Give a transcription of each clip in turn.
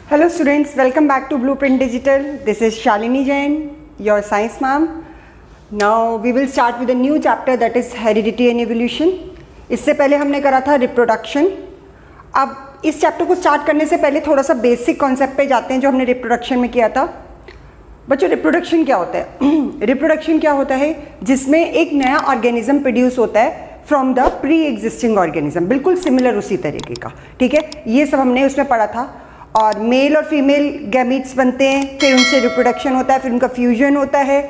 Hello students, welcome back to Blueprint Digital. This is Shalini Jain, your science ma'am. Now we will start with a new chapter, that is heredity and evolution. इससे पहले हमने करा था reproduction. अब इस chapter को start करने से पहले थोड़ा सा बेसिक कॉन्सेप्ट पे जाते हैं जो हमने रिप्रोडक्शन में किया था. बच्चों, रिप्रोडक्शन क्या होता है? रिप्रोडक्शन क्या होता है? जिसमें एक नया ऑर्गेनिज्म प्रोड्यूस होता है from the pre existing organism, बिल्कुल सिमिलर उसी तरीके का. ठीक है, ये सब हमने उसमें पढ़ा था. और मेल और फीमेल गैमीट्स बनते हैं, फिर उनसे रिप्रोडक्शन होता है, फिर उनका फ्यूजन होता है,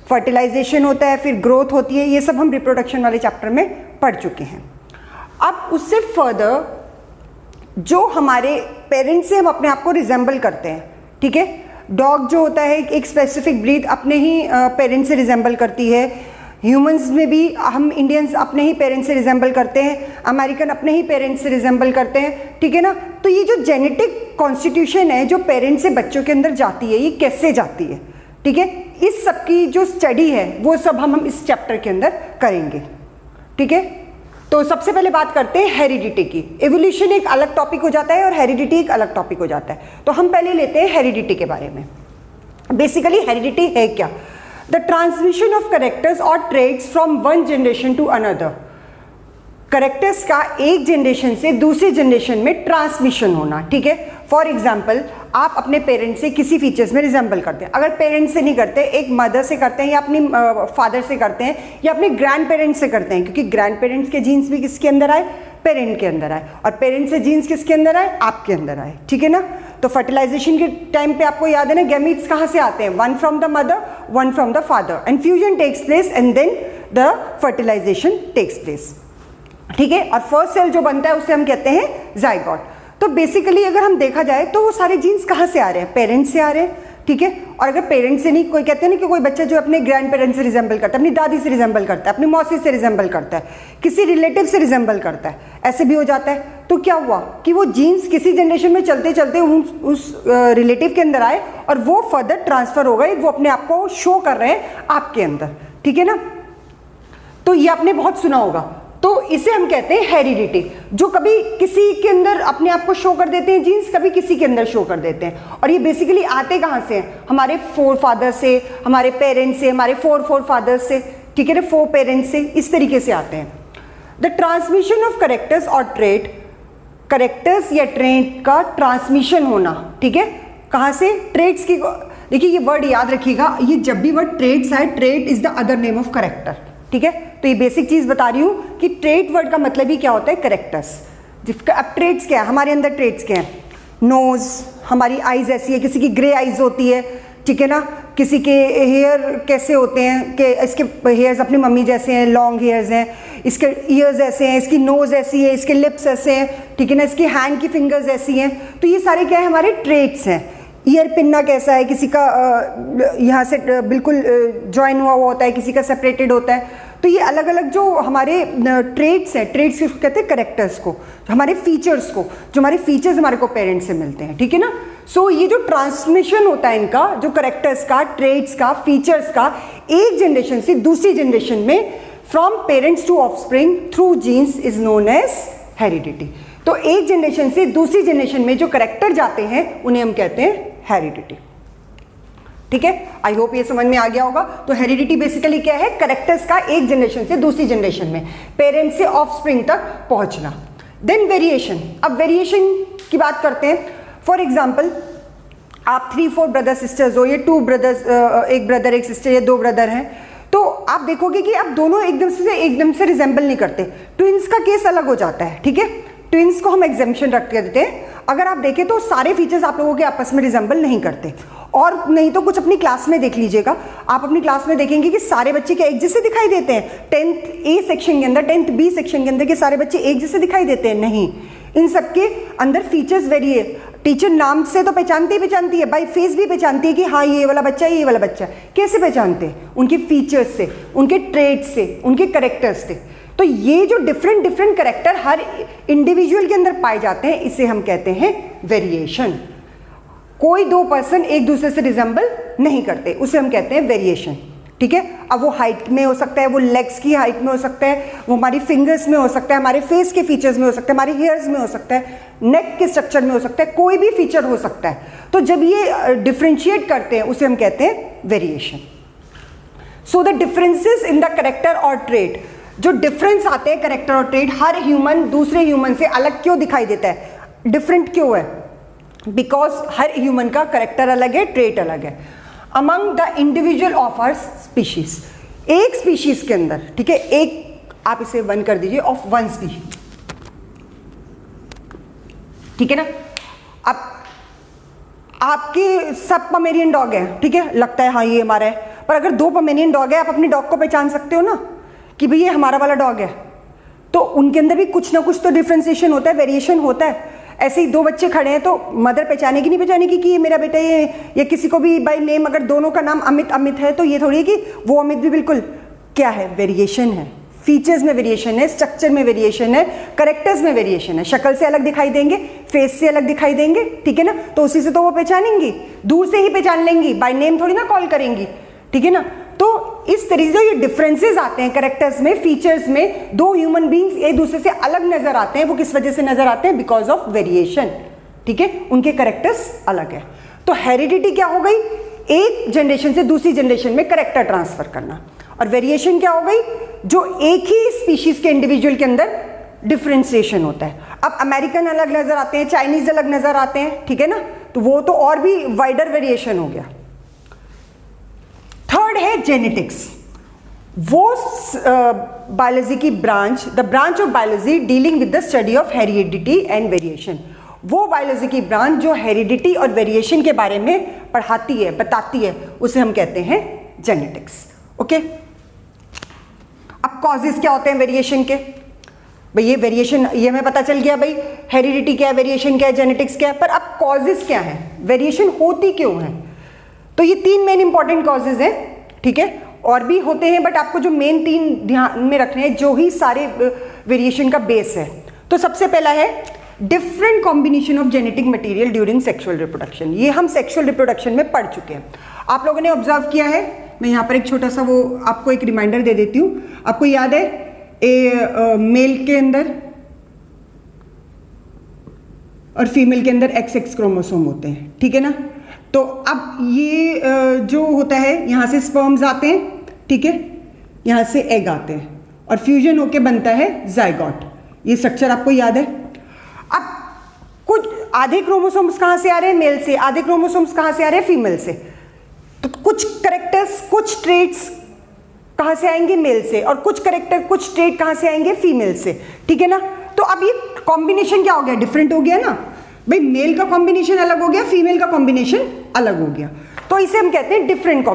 फर्टिलाइजेशन होता है, फिर ग्रोथ होती है. ये सब हम रिप्रोडक्शन वाले चैप्टर में पढ़ चुके हैं. अब उससे फर्दर जो हमारे पेरेंट्स से हम अपने आप को रिजेंबल करते हैं. ठीक है, डॉग जो होता है एक स्पेसिफिक ब्रीड अपने ही पेरेंट्स से रिजेंबल करती है. ह्यूमंस में भी हम इंडियंस अपने ही पेरेंट्स से रिजेंबल करते हैं, अमेरिकन अपने ही पेरेंट्स से रिजेंबल करते हैं. ठीक है ना. तो ये जो जेनेटिक कॉन्स्टिट्यूशन है जो पेरेंट्स से बच्चों के अंदर जाती है, ये कैसे जाती है? ठीक है, इस सब की जो स्टडी है वो सब हम इस चैप्टर के अंदर करेंगे. ठीक है, तो सबसे पहले बात करते हैं हेरिडिटी की. एवोल्यूशन एक अलग टॉपिक हो जाता है और हेरिडिटी एक अलग टॉपिक हो जाता है. तो हम पहले लेते हैं हेरिडिटी के बारे में. बेसिकली हेरिडिटी है क्या? द ट्रांसमिशन ऑफ कैरेक्टर्स और traits from one generation to another. Characters का एक जनरेशन से दूसरी जनरेशन में ट्रांसमिशन होना. ठीक है, फॉर एग्जाम्पल आप अपने पेरेंट्स से किसी फीचर्स में रिजेंबल करते हैं. अगर पेरेंट्स से नहीं करते, एक मदर से करते हैं या अपनी फादर से करते हैं या अपने ग्रैंड पेरेंट्स से करते हैं, क्योंकि ग्रैंड पेरेंट्स के जीन्स भी किसके अंदर आए? पेरेंट के अंदर आए. और पेरेंट्स से जीन्स किसके अंदर आए? आपके अंदर आए. ठीक है ना. तो फर्टिलाइजेशन के टाइम पे आपको याद है ना, गैमीट्स कहाँ से आते हैं? One from the mother, one from the father, and fusion takes place and then the fertilization takes place. ठीक है, और फर्स्ट सेल जो बनता है उसे हम कहते हैं जाइगोट. तो बेसिकली अगर हम देखा जाए तो वो सारे जीन्स कहाँ से आ रहे हैं? पेरेंट्स से आ रहे हैं. ठीक है, और अगर पेरेंट्स से नहीं, कोई कहते हैं ना कि कोई बच्चा जो अपने ग्रैंड पेरेंट्स से रिजेंबल करता है, अपनी दादी से रिजेंबल करता है, अपनी मौसी से रिजेंबल करता है, किसी रिलेटिव से रिजेंबल करता है, ऐसे भी हो जाता है. तो क्या हुआ कि वो जीन्स किसी जनरेशन में चलते चलते उस रिलेटिव के अंदर आए और वो फर्दर ट्रांसफर हो गए, वो अपने आप को शो कर रहे हैं आपके अंदर. ठीक है ना. तो ये आपने बहुत सुना होगा. तो इसे हम कहते हैं हेरिडिटी. जो कभी किसी के अंदर अपने आप को शो कर देते हैं जीन्स, कभी किसी के अंदर शो कर देते हैं. और ये बेसिकली आते कहाँ से हैं? हमारे फोर फादर से, हमारे पेरेंट्स से, हमारे फोर फादर्स से. ठीक है ना, फोर पेरेंट्स से, इस तरीके से आते हैं. द ट्रांसमिशन ऑफ करेक्टर्स और ट्रेट, करेक्टर्स या ट्रेट का ट्रांसमिशन होना. ठीक है, कहाँ से? ट्रेट्स की. देखिए ये वर्ड याद रखिएगा, ये जब भी वर्ड ट्रेट्स आए, trait is the other name of character. ठीक है, तो ये बेसिक चीज बता रही हूं कि ट्रेट वर्ड का मतलब ही क्या होता है? करेक्टर्स. जिसका अब ट्रेट्स क्या है? हमारे अंदर ट्रेट्स क्या है? नोज, हमारी आईज ऐसी है, किसी की ग्रे आईज होती है. ठीक है ना. किसी के हेयर कैसे होते हैं कि इसके हेयर्स अपनी मम्मी जैसे हैं, लॉन्ग हेयर्स हैं. इसके ईयर्स ऐसे हैं, इसकी नोज ऐसी है, इसके लिप्स ऐसे हैं. ठीक है ना. इसकी हैंड की फिंगर्स ऐसी हैं. तो ये सारे क्या है? हमारे ट्रेट्स हैं. ईयर पिन्ना कैसा है? किसी का यहाँ से बिल्कुल ज्वाइन हुआ होता है, किसी का सेपरेटेड होता है. तो ये अलग अलग जो हमारे ट्रेट्स हैं, ट्रेट्स को कहते हैं करेक्टर्स को, हमारे फीचर्स को, जो हमारे फीचर्स हमारे को पेरेंट्स से मिलते हैं. ठीक है ना. सो ये जो ट्रांसमिशन होता है इनका, जो करेक्टर्स का, ट्रेट्स का, फीचर्स का, एक जनरेशन से दूसरी जनरेशन में from parents to offspring through genes is known as heredity. तो एक जनरेशन से दूसरी जनरेशन में जो करेक्टर जाते हैं उन्हें हम कहते हैं हेरिडिटी. ठीक है, आई होप ये समझ में आ गया होगा. तो हेरिडिटी बेसिकली क्या है? करेक्टर्स का एक जनरेशन से दूसरी जनरेशन में, पेरेंट्स से ऑफस्प्रिंग तक पहुंचना. Then variation. अब वेरिएशन की बात करते हैं. फॉर एग्जाम्पल आप 3-4 ब्रदर सिस्टर्स हो, ये 2 ब्रदर्स, एक ब्रदर एक सिस्टर, ये 2 ब्रदर हैं. तो आप देखोगे कि अब दोनों एकदम से रिजेंबल नहीं करते. ट्विंस का केस अलग हो जाता है. ठीक है, ट्विंस को हम एग्जेम्पशन रख देते हैं. अगर आप देखें तो सारे फीचर्स आप लोगों के आपस में रिजेंबल नहीं करते. और नहीं तो कुछ अपनी क्लास में देख लीजिएगा. आप अपनी क्लास में देखेंगे कि सारे बच्चे क्या एक जैसे दिखाई देते हैं? 10th A सेक्शन के अंदर, 10th B सेक्शन के अंदर के सारे बच्चे एक जैसे दिखाई देते हैं? नहीं. इन सबके अंदर फीचर्स वेरी है. टीचर नाम से तो पहचानती है, बाय फेस भी पहचानती है कि हाँ ये वाला बच्चा है, ये वाला बच्चा है. कैसे पहचानते हैं? उनके फीचर्स से, उनके ट्रेड्स से, उनके करेक्टर्स से. तो ये जो डिफरेंट करेक्टर हर इंडिविजुअल के अंदर पाए जाते हैं, इसे हम कहते हैं वेरिएशन. कोई 2 पर्सन एक दूसरे से रिजेंबल नहीं करते, उसे हम कहते हैं वेरिएशन. ठीक है। अब वो हाइट में हो सकता है, वो लेग्स की हाइट में हो सकता है, वो हमारी फिंगर्स में हो सकता है, हमारे फेस के फीचर्स में हो सकता है, हमारे हेयर्स में हो सकता है, नेक के स्ट्रक्चर में हो सकता है, कोई भी फीचर हो सकता है। तो जब ये डिफ्रेंशिएट करते हैं उसे हम कहते हैं variation. So the differences in the character और ट्रेट, जो डिफरेंस आते हैं कैरेक्टर और ट्रेट, हर ह्यूमन दूसरे ह्यूमन से अलग क्यों दिखाई देता है, डिफरेंट क्यों है, बिकॉज हर ह्यूमन का कैरेक्टर अलग है, ट्रेट अलग है। Among the individual of her species, एक स्पीशीज के अंदर, ठीक है, एक आप इसे वन कर दीजिए, ऑफ वन स्पीशीज, ठीक है ना। अब आपके सब पमेरियन डॉग है, ठीक है, लगता है हाँ ये हमारा है, पर अगर दो पमेरियन डॉग है, आप अपने डॉग को पहचान सकते हो ना कि भाई ये हमारा वाला डॉग है, तो उनके अंदर भी कुछ ना कुछ तो डिफ्रेंसिएशन होता है, वेरिएशन होता है। ऐसे ही दो बच्चे खड़े हैं तो मदर पहचानेगी नहीं पहचानेगी कि ये मेरा बेटा, ये किसी को भी बाय नेम, अगर दोनों का नाम अमित अमित है तो ये थोड़ी है कि वो अमित भी, बिल्कुल क्या है, वेरिएशन है, फीचर्स में वेरिएशन है, स्ट्रक्चर में वेरिएशन है, करेक्टर्स में वेरिएशन है, शक्ल से अलग दिखाई देंगे, फेस से अलग दिखाई देंगे, ठीक है ना, तो उसी से तो वो पहचानेंगी, दूर से ही पहचान लेंगी, बाय नेम थोड़ी ना कॉल करेंगी, ठीक है ना। तो इस तरीके से ये डिफरेंसेस आते हैं करेक्टर्स में, फीचर्स में, दो ह्यूमन बीइंग्स एक दूसरे से अलग नजर आते हैं, वो किस वजह से नजर आते हैं, बिकॉज ऑफ वेरिएशन, ठीक है, उनके करेक्टर्स अलग है। तो हेरिडिटी क्या हो गई, एक जनरेशन से दूसरी जनरेशन में करेक्टर ट्रांसफर करना, और वेरिएशन क्या हो गई, जो एक ही स्पीशीज के इंडिविजुअल के अंदर डिफरेंशिएशन होता है। अब अमेरिकन अलग नजर आते हैं, चाइनीज अलग नजर आते हैं, ठीक है ना, तो वो तो और भी वाइडर वेरिएशन हो गया। थर्ड है जेनेटिक्स, वो बायोलॉजी की branch, the branch of biology dealing with the study of heredity and variation, वो बायोलॉजी की ब्रांच जो हेरिडिटी और वेरिएशन के बारे में पढ़ाती है, बताती है, उसे हम कहते हैं जेनेटिक्स। ओके, अब कॉजेज क्या होते हैं वेरिएशन के, भाई ये वेरिएशन ये हमें पता चल गया, भाई हेरिडिटी क्या है, वेरिएशन क्या है, जेनेटिक्स क्या है, पर अब कॉजेज क्या है, वेरिएशन होती क्यों है। तो ये तीन मेन इंपॉर्टेंट कॉजेज हैं, ठीक है, और भी होते हैं, बट आपको जो मेन तीन ध्यान में रखने हैं, जो ही सारे वेरिएशन का बेस है। तो सबसे पहला है different combination of genetic material during sexual reproduction. ये हम सेक्सुअल रिप्रोडक्शन में पढ़ चुके हैं, आप लोगों ने ऑब्जर्व किया है। मैं यहाँ पर एक छोटा सा वो आपको एक रिमाइंडर दे देती हूँ। आपको याद है मेल के अंदर और फीमेल के अंदर XX क्रोमोसोम होते हैं, ठीक है ना। तो अब ये जो होता है, यहाँ से स्पर्म्स आते हैं, ठीक है, यहाँ से एग आते हैं और फ्यूजन होके बनता है जाइगोट। ये स्ट्रक्चर आपको याद है। अब कुछ आधे क्रोमोसोम्स कहाँ से आ रहे हैं, मेल से, आधे क्रोमोसोम्स कहाँ से आ रहे हैं, फीमेल से। तो कुछ करेक्टर्स, कुछ ट्रेट्स कहाँ से आएंगे, मेल से, और कुछ करेक्टर, कुछ ट्रेट कहाँ से आएंगे, फीमेल से, ठीक है ना। तो अब ये कॉम्बिनेशन क्या हो गया, डिफरेंट हो गया ना भाई, मेल का कॉम्बिनेशन अलग हो गया, फीमेल का कॉम्बिनेशन अलग हो गया, तो इसे हम कहते हैं different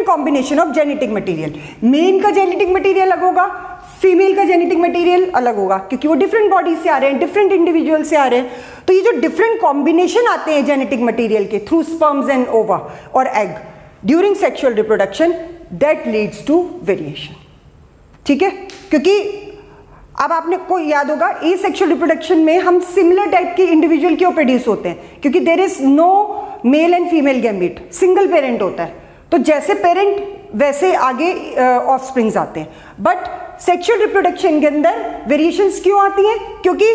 combination of genetic material. Male का जेनेटिक मटेरियल अलग होगा, फीमेल का जेनेटिक मटेरियल अलग होगा, क्योंकि वो डिफरेंट बॉडी से आ रहे हैं, डिफरेंट इंडिविजुअल से आ रहे हैं। तो ये जो डिफरेंट कॉम्बिनेशन आते हैं जेनेटिक मटेरियल के थ्रू स्पर्म्स एंड ओवा और egg during sexual reproduction, that leads to variation, ठीक है। क्योंकि अब आपने को याद होगा, ए सेक्सुअल रिप्रोडक्शन में हम सिमिलर टाइप के इंडिविजुअल क्यों प्रोड्यूस होते हैं, क्योंकि there is no male and female gamete, single parent होता है, तो जैसे पेरेंट वैसे आगे ऑफस्प्रिंग्स आते हैं। बट सेक्सुअल रिप्रोडक्शन के अंदर वेरिएशंस क्यों आती हैं, क्योंकि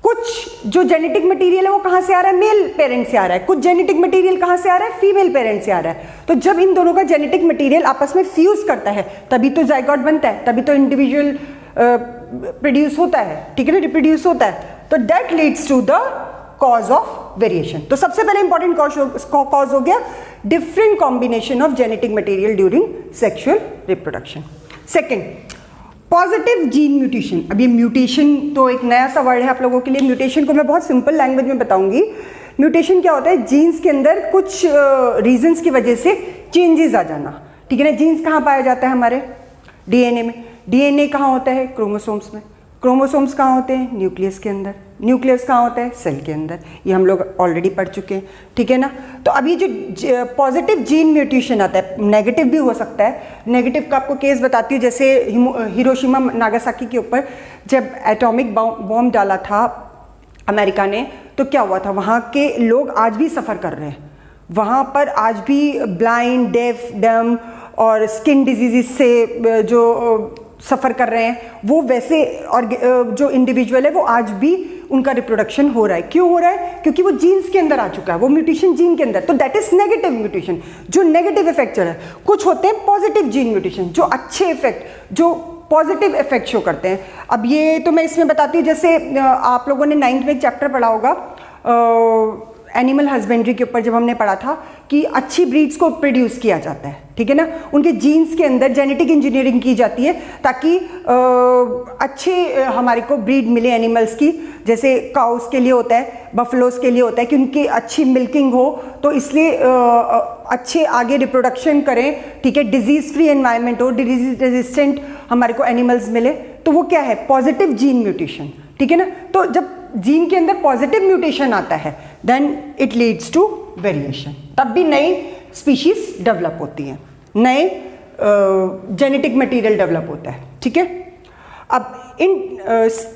कुछ जो जेनेटिक मटेरियल है वो कहाँ से आ रहा है, मेल पेरेंट से आ रहा है, कुछ जेनेटिक मटेरियल कहाँ से आ रहा है, फीमेल पेरेंट से आ रहा है। तो जब इन दोनों का जेनेटिक मटेरियल आपस में फ्यूज करता है, तभी तो जाइगोट बनता है, तभी तो इंडिविजुअल प्रोड्यूस होता है, ठीक है ना, रिप्रोड्यूस होता है। तो that leads to the cause of variation. तो सबसे पहले इंपॉर्टेंट कॉज हो गया different combination of genetic material during sexual reproduction. Second, positive gene mutation. अब ये म्यूटेशन तो एक नया सा वर्ड है आप लोगों के लिए। म्यूटेशन को मैं बहुत सिंपल लैंग्वेज में बताऊंगी। म्यूटेशन क्या होता है, जीन्स के अंदर कुछ रीजंस की वजह से चेंजेस आ जाना, ठीक है ना। जीन्स कहाँ पाया जाता है, हमारे डीएनए में। डीएनए कहाँ होता है, क्रोमोसोम्स में। क्रोमोसोम्स कहाँ होते हैं, न्यूक्लियस के अंदर। न्यूक्लियस कहाँ होता है, सेल के अंदर। ये हम लोग ऑलरेडी पढ़ चुके हैं, ठीक है ना। तो अभी जो पॉजिटिव जीन म्यूटेशन आता है, नेगेटिव भी हो सकता है। नेगेटिव का आपको केस बताती हूँ, जैसे हिरोशिमा नागासाकी के ऊपर जब एटॉमिक बॉम्ब डाला था अमेरिका ने, तो क्या हुआ था, वहाँ के लोग आज भी सफ़र कर रहे हैं। वहाँ पर आज भी ब्लाइंड, डेफ, डम, और स्किन डिजीज़ से जो सफ़र कर रहे हैं, वो वैसे और जो इंडिविजुअल है वो आज भी उनका रिप्रोडक्शन हो रहा है। क्यों हो रहा है? क्योंकि वो जीन्स के अंदर आ चुका है, वो म्यूटेशन जीन के अंदर। तो दैट इज नेगेटिव म्यूटेशन, जो नेगेटिव इफेक्ट चल रहा है। कुछ होते हैं पॉजिटिव जीन म्यूटेशन, जो अच्छे इफेक्ट, जो पॉजिटिव इफेक्ट शो करते हैं। अब ये तो मैं इसमें बताती हूँ, जैसे आप लोगों ने 9th में एक चैप्टर पढ़ा होगा एनिमल हस्बेंड्री के ऊपर, जब हमने पढ़ा था कि अच्छी ब्रीड्स को प्रोड्यूस किया जाता है, ठीक है ना, उनके जीन्स के अंदर जेनेटिक इंजीनियरिंग की जाती है ताकि अच्छे हमारे को ब्रीड मिले एनिमल्स की। जैसे काउस के लिए होता है, बफलोस के लिए होता है कि उनकी अच्छी मिल्किंग हो, तो इसलिए अच्छे आगे रिप्रोडक्शन करें, ठीक है, डिजीज़ फ्री एनवायरनमेंट हो, डिजीज रेजिस्टेंट हमारे को एनिमल्स मिले। तो वो क्या है? पॉजिटिव जीन म्यूटेशन, ठीक है ना। तो जब जीन के अंदर पॉजिटिव म्यूटेशन आता है then it leads to variation, तब भी नई स्पीशीज डेवलप होती हैं, नए जेनेटिक मटेरियल डेवलप होता है, ठीक है। अब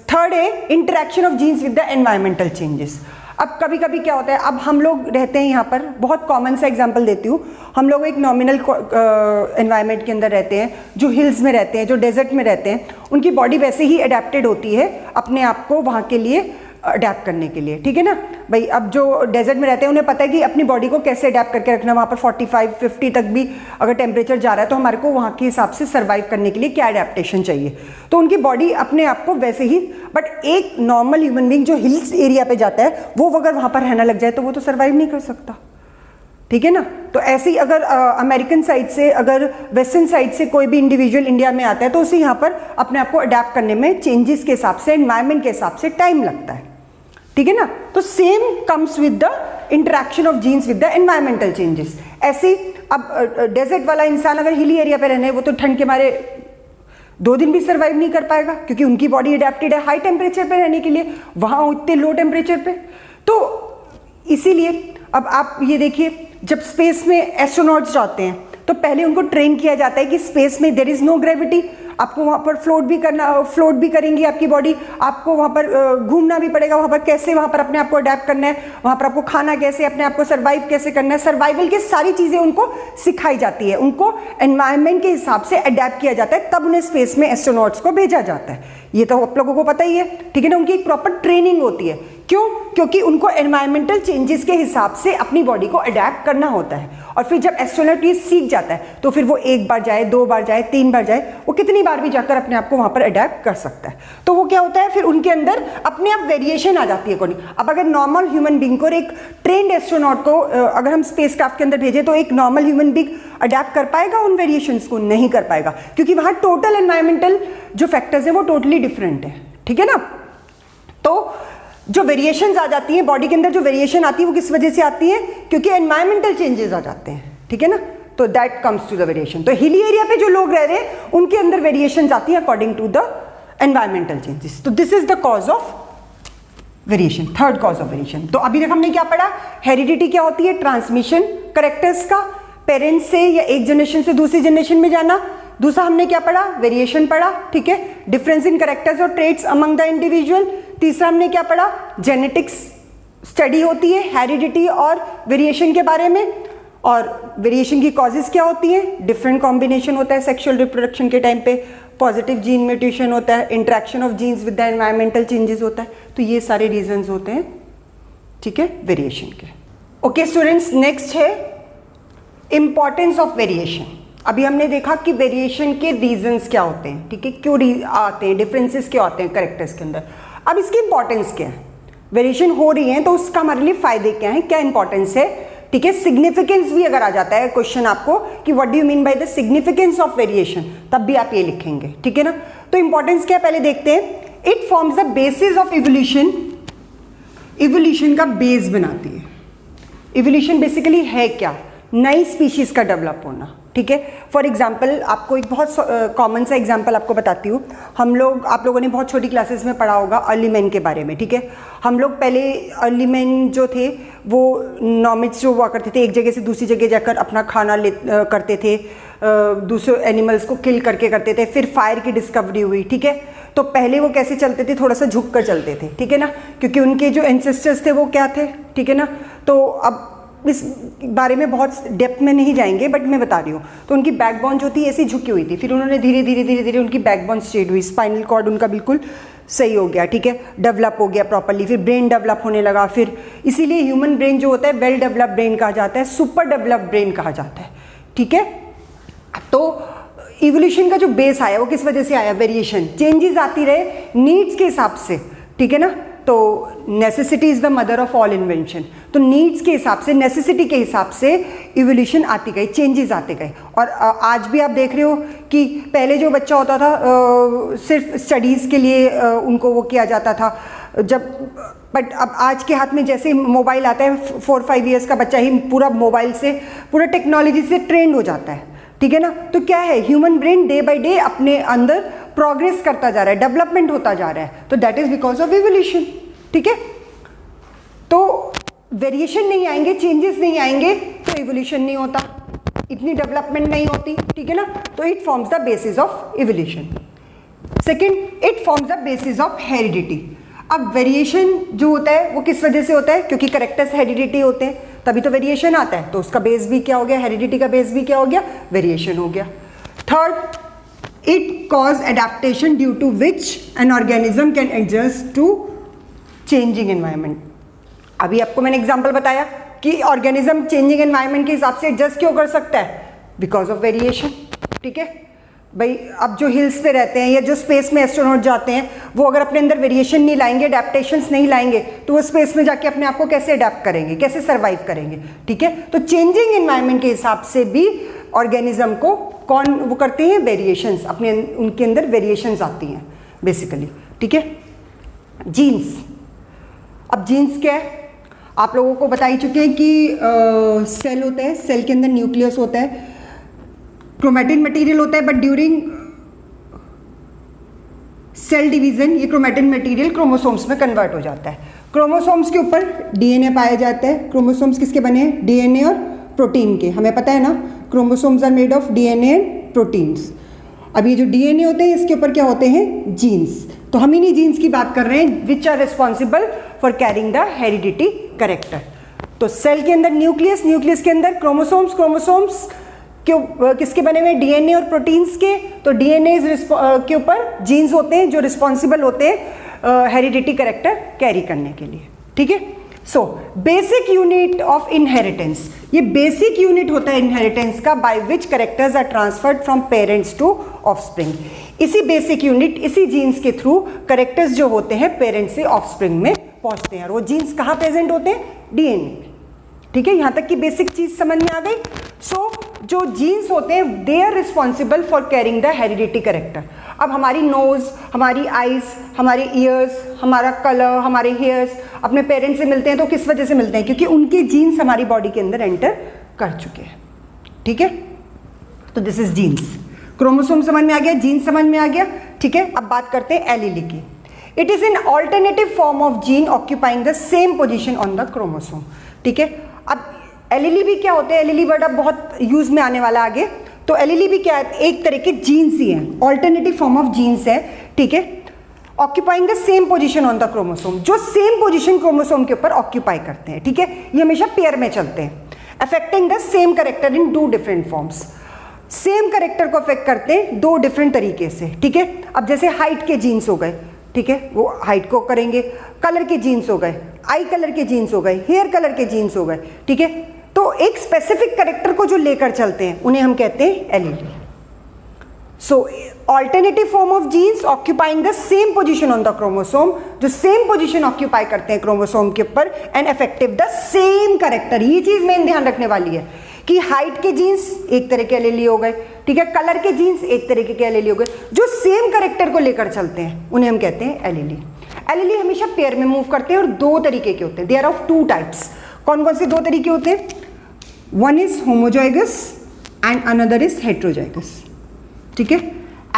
थर्ड है interaction of genes with the environmental changes. अब कभी कभी क्या होता है, अब हम लोग रहते हैं यहाँ पर, बहुत कॉमन सा एग्जांपल देती हूँ, हम लोग एक नॉमिनल एनवायरनमेंट के अंदर रहते हैं, जो हिल्स में रहते हैं, जो डेजर्ट में रहते हैं, उनकी बॉडी वैसे ही अडेप्टेड होती है अपने आप को वहाँ के लिए अडेप्ट करने के लिए, ठीक है ना भाई। अब जो डेजर्ट में रहते हैं उन्हें पता है कि अपनी बॉडी को कैसे अडेप्ट करके रखना, वहाँ पर 45-50 तक भी अगर टेम्परेचर जा रहा है तो हमारे को वहाँ के हिसाब से सर्वाइव करने के लिए क्या अडेप्टेशन चाहिए, तो उनकी बॉडी अपने आप को वैसे ही। बट एक नॉर्मल ह्यूमन बीइंग जो हिल्स एरिया पे जाता है, वो अगर वहाँ पर रहना लग जाए तो वो तो सर्वाइव नहीं कर सकता, ठीक है ना। तो ऐसे ही अगर अमेरिकन साइड से, अगर वेस्टर्न साइड से कोई भी इंडिविजुअल इंडिया में आता है तो उसे यहाँ पर अपने आप को अडेप्ट करने में चेंजेस के हिसाब से, एनवायरनमेंट के हिसाब से टाइम लगता है, ठीक है ना। तो same comes with the interaction of genes with the environmental changes. ऐसे अब डेजर्ट वाला इंसान अगर हिली एरिया पे रहने, वो तो ठंड के मारे 2 दिन भी सर्वाइव नहीं कर पाएगा, क्योंकि उनकी बॉडी अडेप्टेड है हाई टेम्परेचर पे रहने के लिए, वहाँ इतने लो टेम्परेचर पे। तो इसीलिए अब आप ये देखिए, जब स्पेस में एस्ट्रोनॉट्स जाते हैं तो पहले उनको ट्रेन किया जाता है कि स्पेस में देयर इज नो ग्रेविटी, आपको वहाँ पर फ्लोट भी करेंगी आपकी बॉडी, आपको वहाँ पर घूमना भी पड़ेगा, वहाँ पर कैसे वहाँ पर अपने आप को अडेप्ट करना है, वहाँ पर आपको खाना कैसे, अपने आप को सर्वाइव कैसे करना है, सर्वाइवल की सारी चीज़ें उनको सिखाई जाती है, उनको एनवायरनमेंट के हिसाब से अडेप्ट किया जाता है, तब उन्हें स्पेस में एस्ट्रोनॉट्स को भेजा जाता है। ये तो आप लोगों को पता ही है, ठीक है ना। उनकी एक प्रॉपर ट्रेनिंग होती है, क्यों? क्योंकि उनको एनवायरमेंटल चेंजेस के हिसाब से अपनी बॉडी को अडेप्ट करना होता है। और फिर जब एस्ट्रोनॉट ये सीख जाता है तो फिर वो 1 बार जाए, 2 बार जाए, 3 बार जाए, वो कितनी बार भी जाकर अपने आप को वहाँ पर अडेप्ट कर सकता है। तो वो क्या होता है, फिर उनके अंदर अपने आप वेरिएशन आ जाती है अकॉर्डिंग। अब अगर नॉर्मल ह्यूमन बींग को और एक ट्रेंड एस्ट्रोनॉट को अगर हम स्पेस क्राफ्ट के अंदर भेजें तो एक नॉर्मल ह्यूमन बींग अडेप्ट कर पाएगा उन वेरिएशंस को? नहीं कर पाएगा, क्योंकि वहाँ टोटल एनवायरमेंटल जो फैक्टर्स हैं वो टोटली डिफरेंट है, ठीक है ना। तो जो वेरिएशंस आ जाती हैं बॉडी के अंदर, जो वेरिएशन आती है वो किस वजह से आती है? क्योंकि एनवायरमेंटल चेंजेस आ जाते हैं, ठीक है ना। तो that comes to the variation. तो हिली एरिया पे जो लोग रह रहे हैं उनके अंदर वेरिएशंस आती हैं according to the environmental changes. तो this is the cause of variation, third cause of variation. तो अभी तक हमने क्या पढ़ा? हेरिडिटी क्या होती है? ट्रांसमिशन कैरेक्टर्स का, पेरेंट्स से या एक जनरेशन से दूसरी जनरेशन में जाना। दूसरा हमने क्या पढ़ा? वेरिएशन पढ़ा, ठीक है, डिफरेंस इन कैरेक्टर्स और ट्रेट्स अमंग द इंडिविजुअल। तीसरा हमने क्या पढ़ा? जेनेटिक्स स्टडी होती है हेरिडिटी और वेरिएशन के बारे में, और वेरिएशन की कॉजेज क्या होती हैं? डिफरेंट कॉम्बिनेशन होता है सेक्सुअल रिप्रोडक्शन के टाइम पे, पॉजिटिव जीन म्यूटेशन होता है, interaction of genes with the environmental changes होता है। तो ये सारे रीजंस होते हैं, ठीक है, वेरिएशन के। ओके स्टूडेंट्स, नेक्स्ट है इंपॉर्टेंस ऑफ वेरिएशन। अभी हमने देखा कि वेरिएशन के रीजंस क्या होते हैं, ठीक है, क्यों आते हैं, डिफरेंसेस क्या होते हैं कैरेक्टर्स के अंदर। अब इसकी इंपॉर्टेंस क्या है? वेरिएशन हो रही है तो उसका हमारे लिए फायदे क्या है, क्या इंपॉर्टेंस है, ठीक है। सिग्निफिकेंस भी अगर आ जाता है क्वेश्चन आपको कि what do you mean by the significance of variation, तब भी आप ये लिखेंगे, ठीक है ना। तो इंपॉर्टेंस क्या है पहले देखते हैं। It forms the basis of evolution, evolution का बेस बनाती है। इवोल्यूशन बेसिकली है क्या? नई स्पीशीज का डेवलप होना, ठीक है। फॉर एग्जाम्पल आपको एक बहुत कॉमन सा एग्जाम्पल आपको बताती हूँ। आप लोगों ने बहुत छोटी क्लासेस में पढ़ा होगा अर्ली मैन के बारे में, ठीक है। हम लोग पहले अर्ली मैन जो थे वो नॉमिड्स जो हुआ करते थे, एक जगह से दूसरी जगह जाकर अपना खाना करते थे, दूसरे एनिमल्स को किल करके करते थे। फिर फायर की डिस्कवरी हुई, ठीक है। तो पहले वो कैसे चलते थे? थोड़ा सा झुक कर चलते थे, ठीक है ना, क्योंकि उनके जो एंसेस्टर्स थे वो क्या थे, ठीक है ना। तो अब इस बारे में बहुत डेप्थ में नहीं जाएंगे, बट मैं बता रही हूँ। तो उनकी बैकबोन जो थी ऐसी झुकी हुई थी, फिर उन्होंने धीरे धीरे धीरे धीरे उनकी बैकबोन स्ट्रेट हुई, स्पाइनल कॉर्ड उनका बिल्कुल सही हो गया, ठीक है, डेवलप हो गया प्रॉपरली, फिर ब्रेन डेवलप होने लगा, फिर इसीलिए ह्यूमन ब्रेन जो होता है वेल डेवलप्ड ब्रेन कहा जाता है, सुपर डेवलप्ड ब्रेन कहा जाता है, ठीक है। तो इवोल्यूशन का जो बेस आया वो किस वजह से आया? वेरिएशन, चेंजेस आती रहे नीड्स के हिसाब से, ठीक है ना। तो necessity is the mother of all invention, तो नीड्स के हिसाब से, नेसेसिटी के हिसाब से इवोल्यूशन आती गई, चेंजेस आते गए। और आज भी आप देख रहे हो कि पहले जो बच्चा होता था सिर्फ स्टडीज़ के लिए उनको वो किया जाता था, जब बट अब आज के हाथ में जैसे मोबाइल आता है 4-5 ईयर्स का बच्चा ही पूरा मोबाइल से, पूरा टेक्नोलॉजी से ट्रेंड हो जाता है, ठीक है ना। तो क्या है, human brain day by day अपने अंदर प्रोग्रेस करता जा रहा है, डेवलपमेंट होता जा रहा है, तो that is because of evolution, ठीक है। तो वेरिएशन नहीं आएंगे, चेंजेस नहीं आएंगे तो इवोल्यूशन नहीं होता, इतनी डेवलपमेंट नहीं होती, ठीक है ना। तो it forms the basis of evolution. Second, it forms the basis of heredity. अब वेरिएशन जो होता है वो किस वजह से होता है? क्योंकि कैरेक्टर्स हेरिडिटी होते हैं, तभी तो वेरिएशन आता है, तो उसका बेस भी क्या हो गया? हेरिडिटी का बेस भी क्या हो गया? वेरिएशन हो गया। Third, it cause adaptation due to which an organism can adjust to changing environment. अभी आपको मैंने एग्जांपल बताया कि ऑर्गेनिज्म चेंजिंग एनवायरनमेंट के हिसाब से एडजस्ट क्यों कर सकता है? बिकॉज ऑफ वेरिएशन, ठीक है भाई। अब जो हिल्स पे रहते हैं या जो स्पेस में एस्ट्रोनॉट जाते हैं, वो अगर अपने अंदर वेरिएशन नहीं लाएंगे, अडेप्टेशंस नहीं लाएंगे, तो वो स्पेस में जाके अपने आप को कैसे अडेप्ट करेंगे, कैसे सर्वाइव करेंगे, ठीक है। तो चेंजिंग एनवायरनमेंट के हिसाब से भी ऑर्गेनिज्म को कौन वो करते हैं? वेरिएशंस, अपने उनके अंदर वेरिएशंस आती हैं बेसिकली, ठीक है। जीन्स, अब जीन्स क्या है? आप लोगों को बता ही चुके हैं कि सेल होता है, सेल के अंदर न्यूक्लियस होता है, क्रोमैटिन मटेरियल होता है, बट ड्यूरिंग सेल डिवीजन ये क्रोमैटिन मटेरियल क्रोमोसोम्स में कन्वर्ट हो जाता है। क्रोमोसोम्स के ऊपर डीएनए पाया जाता है। क्रोमोसोम्स किसके बने हैं? डीएनए और प्रोटीन के, हमें पता है ना, chromosomes are made of DNA and proteins. अब ये जो डीएनए होते हैं इसके ऊपर क्या होते हैं? जीन्स। तो हम इन्हीं जीन्स की बात कर रहे हैं which are responsible for carrying the heredity character. तो सेल के अंदर न्यूक्लियस, न्यूक्लियस के अंदर क्रोमोसोम्स, क्रोमोसोम्स किसके बने हुए? डीएनए और प्रोटीन्स के। तो डीएनए के ऊपर जीन्स होते हैं जो रिस्पॉन्सिबल होते हैं हेरिडिटी कैरेक्टर कैरी करने के लिए, ठीक है। So basic unit of inheritance, ये बेसिक यूनिट होता है इनहेरिटेंस का, by which characters are transferred from parents to offspring. इसी बेसिक यूनिट, इसी जीन्स के थ्रू कैरेक्टर्स जो होते हैं पेरेंट्स से ऑफस्प्रिंग में पहुंचते हैं। और वो जीन्स कहाँ प्रेजेंट होते हैं? डीएनए, ठीक है। यहाँ तक की बेसिक चीज समझ में आ गई। सो जो जीन्स होते हैं they are responsible for carrying the heredity character. अब हमारी नोज, हमारी आईज, हमारे ईयर्स, हमारा कलर, हमारे हेयर्स अपने पेरेंट्स से मिलते हैं, तो किस वजह से मिलते हैं? क्योंकि उनके जीन्स हमारी बॉडी के अंदर एंटर कर चुके हैं, ठीक है। तो दिस इज जीन्स। क्रोमोसोम समझ में आ गया, जीन्स समझ में आ गया, ठीक है। अब बात करते हैं एलीली की। It is an alternative form of gene occupying the same position on the chromosome, ठीक है। अब एलीली भी क्या होते हैं? एलीली वर्ड अब बहुत यूज में आने वाला आगे। तो एलीली भी क्या है? एक तरह के जीन्स ही हैं, ऑल्टरनेटिव फॉर्म ऑफ जीन्स है, ठीक है। Occupying the same position on the chromosome, जो सेम पोजीशन क्रोमोसोम के ऊपर ऑक्यूपाई करते हैं, ठीक है। ये हमेशा पेयर में चलते हैं। Affecting the same character in 2 different forms, same character को अफेक्ट करते हैं 2 डिफरेंट तरीके से, ठीक है। अब जैसे हाइट के जीन्स हो गए, ठीक है, वो हाइट को करेंगे। कलर के जीन्स हो गए, आई कलर के जीन्स हो गए, हेयर कलर के जीन्स हो गए, ठीक है। तो एक स्पेसिफिक कैरेक्टर को जो लेकर चलते हैं उन्हें हम कहते हैं alleles. So alternative form of genes occupying the same position on the chromosome, जो सेम पोजीशन ऑक्यूपाई करते हैं क्रोमोसोम के ऊपर and effective the same character. ये चीज मेन ध्यान रखने वाली है कि हाइट के जीन्स एक तरह के एलीली हो गए, ठीक है, कलर के जीन्स एक तरीके के एलीली हो गए, जो सेम कैरेक्टर को लेकर चलते हैं उन्हें हम कहते हैं एलीली। एलीली हमेशा पेयर में मूव करते हैं और 2 तरीके के होते हैं। They are of 2 types. कौन कौन से 2 तरीके होते हैं? One is homozygous and another is heterozygous, ठीक है।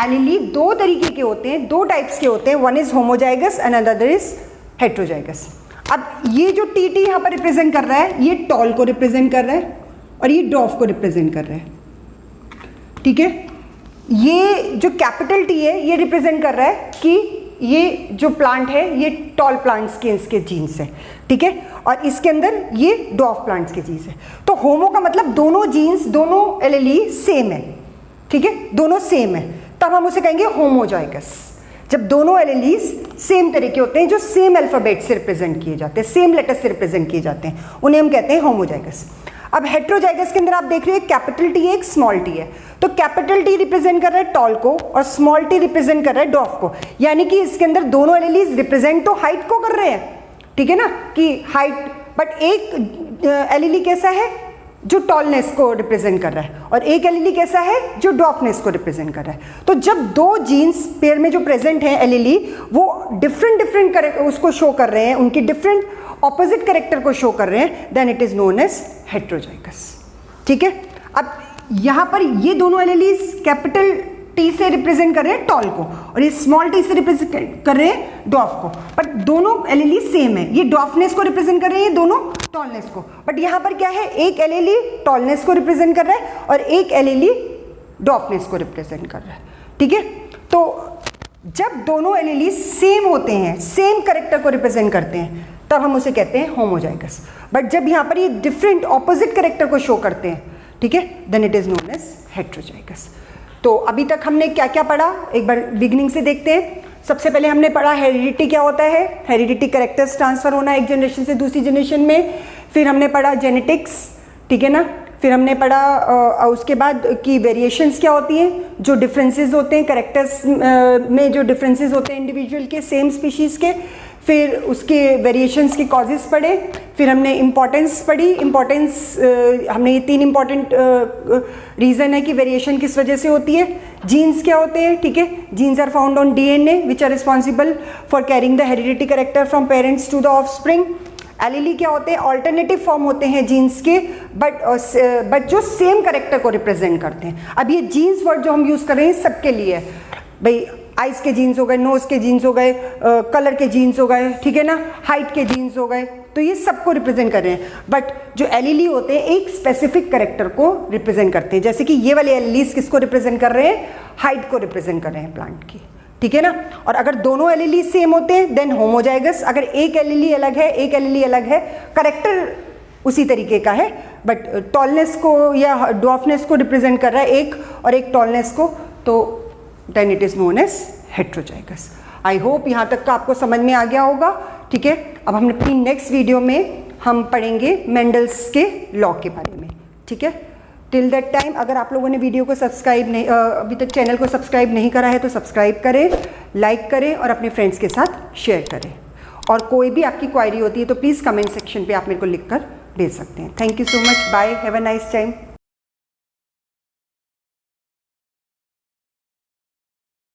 एलीली 2 तरीके के होते हैं, 2 टाइप्स के होते हैं। One is homozygous and another is heterozygous. अब ये जो टी यहाँ पर रिप्रेजेंट कर रहा है, ये टॉल को रिप्रेजेंट कर रहा है और ये ड्वार्फ को रिप्रेजेंट कर रहा है, ठीक है। ये जो कैपिटल टी है ये रिप्रेजेंट कर रहा है कि ये जो प्लांट है ये टॉल प्लांट्स के इसके जीन्स है, ठीक है, और इसके अंदर ये ड्वार्फ प्लांट्स के जीन्स है। तो होमो का मतलब दोनों जीन्स, दोनों एलीली सेम है, ठीक है, दोनों सेम है, तब हम उसे कहेंगे होमोजाइगस। जब दोनों एलीलीज सेम तरह के होते हैं, जो सेम अल्फाबेट से रिप्रेजेंट किए जाते हैं, सेम लेटर से रिप्रेजेंट किए जाते हैं, उन्हें हम कहते हैं होमोजाइगस। अब हेट्रोजाइगस के अंदर आप देख रहे हो कैपिटल टी है, एक स्मॉल टी है, तो कैपिटल टी रिप्रेजेंट कर रहा है टॉल को और स्मॉल टी रिप्रेजेंट कर रहा है डॉर्फ को, यानी कि इसके अंदर दोनों एलीलीज रिप्रेजेंट तो हाइट को कर रहे हैं, ठीक है ना, कि हाइट, बट एक एलीली कैसा है जो टॉलनेस को रिप्रेजेंट कर रहा है और एक एलीली कैसा है जो डॉर्फनेस को रिप्रेजेंट कर रहा है। तो जब दो जीन्स पेयर में जो प्रेजेंट हैं एलीली, वो डिफरेंट उसको शो कर रहे हैं, उनकी डिफरेंट ऑपोजिट कैरेक्टर को शो कर रहे हैं, then it is known as heterozygous, ठीक है। अब यहाँ पर ये दोनों एलीलीज कैपिटल टी से रिप्रेजेंट कर रहे हैं टॉल को और ये स्मॉल टी से रिप्रेजेंट कर रहे हैं डॉर्फ को, बट दोनों एलीली सेम है, ये डॉर्फनेस को रिप्रेजेंट कर रहे हैं, ये दोनों टॉलनेस को, बट यहाँ पर क्या है, एक एलीली टॉलनेस को रिप्रेजेंट कर रहा है और एक एलीली डॉर्फनेस को रिप्रेजेंट कर रहा है, ठीक है। तो जब दोनों एलीली सेम होते हैं, सेम कैरेक्टर को रिप्रेजेंट करते हैं, तब हम उसे कहते हैं होमोजाइगस। बट जब यहाँ पर ये डिफरेंट ऑपोजिट कैरेक्टर को शो करते हैं, ठीक है, then it is known as heterozygous. तो अभी तक हमने क्या क्या पढ़ा, एक बार बिगिनिंग से देखते हैं। सबसे पहले हमने पढ़ा हेरिडिटी क्या होता है, हेरिडिटी कैरेक्टर्स ट्रांसफर होना एक जनरेशन से दूसरी जनरेशन में। फिर हमने पढ़ा जेनेटिक्स, ठीक है ना। फिर हमने पढ़ा उसके बाद कि वेरिएशंस क्या होती हैं, जो डिफरेंसेस होते हैं कैरेक्टर्स में, जो डिफरेंसेस होते हैं इंडिविजुअल के सेम स्पीशीज़ के। फिर उसके वेरिएशंस के कॉजेज़ पढ़े। फिर हमने इम्पॉर्टेंस पढ़ी, इम्पॉर्टेंस हमने ये 3 इम्पॉर्टेंट रीज़न है कि वेरिएशन किस वजह से होती है। जीन्स क्या होते हैं, ठीक है, genes are found on DNA which are responsible for carrying the heredity character from parents to the offspring. Alleles क्या होते हैं, ऑल्टरनेटिव फॉर्म होते हैं जीन्स के, बट जो सेम कैरेक्टर को रिप्रेजेंट करते हैं। अब ये जीन्स वर्ड जो हम यूज़ कर रहे हैं सबके लिए है भाई, आइज़ के जीन्स हो गए, नोज़ के जीन्स हो गए, कलर के जीन्स हो गए, ठीक है ना, हाइट के जीन्स हो गए, तो ये सबको रिप्रेजेंट कर रहे हैं। बट जो एलीली होते हैं एक स्पेसिफिक कैरेक्टर को रिप्रेजेंट करते हैं, जैसे कि ये वाले एलीलीज किसको रिप्रेजेंट कर रहे हैं, हाइट को रिप्रेजेंट कर रहे हैं प्लांट की, ठीक है ना। और अगर दोनों एलीली सेम होते हैं देन होमोजाइगस। अगर एक एलीली अलग है, एक एलीली अलग है, कैरेक्टर उसी तरीके का है, बट टॉलनेस को या ड्वार्फनेस को रिप्रेजेंट कर रहा है एक और एक टॉलनेस को, तो then it is known as heterozygous. I hope यहाँ तक का आपको समझ में आ गया होगा, ठीक है। अब हम अपनी नेक्स्ट वीडियो में हम पढ़ेंगे मेंडल्स के लॉ के बारे में, ठीक है। टिल दैट टाइम अगर आप लोगों ने वीडियो को सब्सक्राइब नहीं, अभी तक चैनल को सब्सक्राइब नहीं करा है तो सब्सक्राइब करें, लाइक करें और अपने फ्रेंड्स के साथ शेयर करें। और कोई भी आपकी क्वायरी होती है तो प्लीज़ कमेंट सेक्शन पे आप मेरे को लिख कर भेज सकते हैं। Thank you so much, bye, have a nice time.